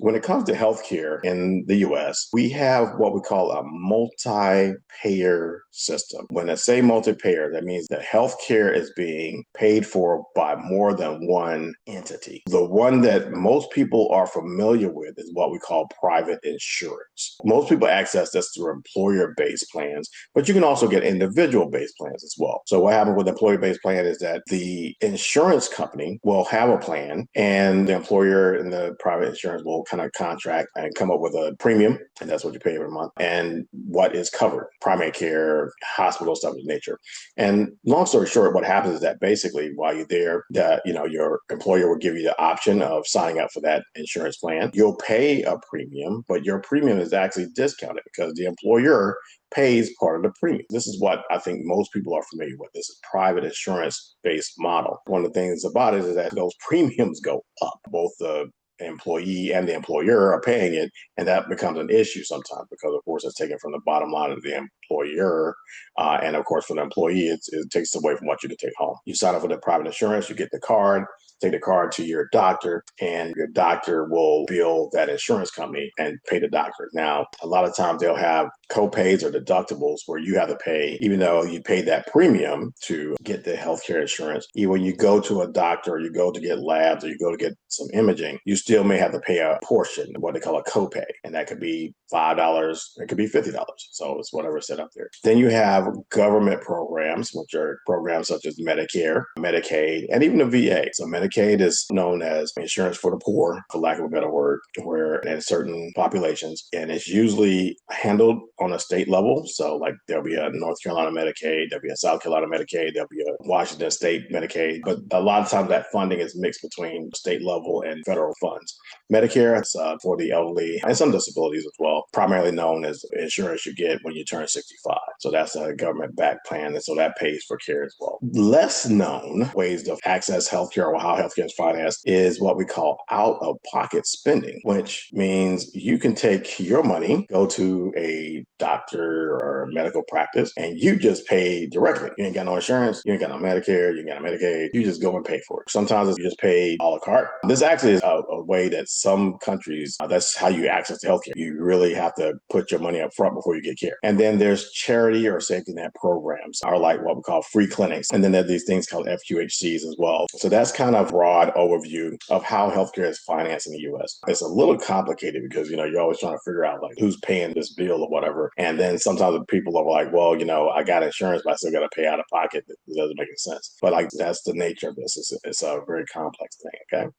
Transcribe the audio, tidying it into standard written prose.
When it comes to healthcare in the US, we have what we call a multi-payer system. When I say multi-payer, that means that healthcare is being paid for by more than one entity. The one that most people are familiar with is what we call private insurance. Most people access this through employer-based plans, but you can also get individual-based plans as well. So what happens with employer-based plan is that the insurance company will have a plan, and the employer and the private insurance will kind of contract and come up with a premium, and that's what you pay every month, and what is covered, primary care, hospital, stuff of nature. And long story short, what happens is that basically while you're there, that your employer will give you the option of signing up for that insurance plan. You'll pay a premium, but your premium is actually discounted because the employer pays part of the premium. This is what I think most people are familiar with. This is private insurance-based model. One of the things about it is that those premiums go up. Both the employee and the employer are paying it, and that becomes an issue sometimes because, of course, it's taken from the bottom line of the employer, and of course, for the employee, it takes away from what you can take home. You sign up for the private insurance, you get the card, take the card to your doctor, and your doctor will bill that insurance company and pay the doctor. Now, a lot of times they'll have co-pays or deductibles where you have to pay, even though you paid that premium to get the healthcare insurance. Even when you go to a doctor, or you go to get labs, or you go to get some imaging, you still may have to pay a portion, what they call a copay, and that could be $5, it could be $50. So it's whatever's set up there. Then you have government programs, which are programs such as Medicare, Medicaid, and even the VA. So Medicaid is known as insurance for the poor, for lack of a better word, where in certain populations, and it's usually handled on a state level. So like there'll be a North Carolina Medicaid, there'll be a South Carolina Medicaid, there'll be a Washington State Medicaid, but a lot of times that funding is mixed between state level and federal funds. Medicare is for the elderly and some disabilities as well, primarily known as insurance you get when you turn 65. So that's a government-backed plan, and so that pays for care as well. Less known ways to access healthcare or how healthcare is financed is what we call out-of-pocket spending, which means you can take your money, go to a doctor or a medical practice, and you just pay directly. You ain't got no insurance, you ain't got no Medicare, you ain't got no Medicaid, you just go and pay for it. Sometimes you just pay a la carte. This actually is a way that some countries, that's how you access healthcare. You really have to put your money up front before you get care. And then there's charity or safety net programs, or like what we call free clinics. And then there's these things called FQHCs as well. So that's kind of a broad overview of how healthcare is financed in the US. It's a little complicated because, you're always trying to figure out like who's paying this bill or whatever. And then sometimes people are like, well, I got insurance, but I still got to pay out of pocket. It doesn't make any sense. But like, that's the nature of this. It's a very complex thing. Okay.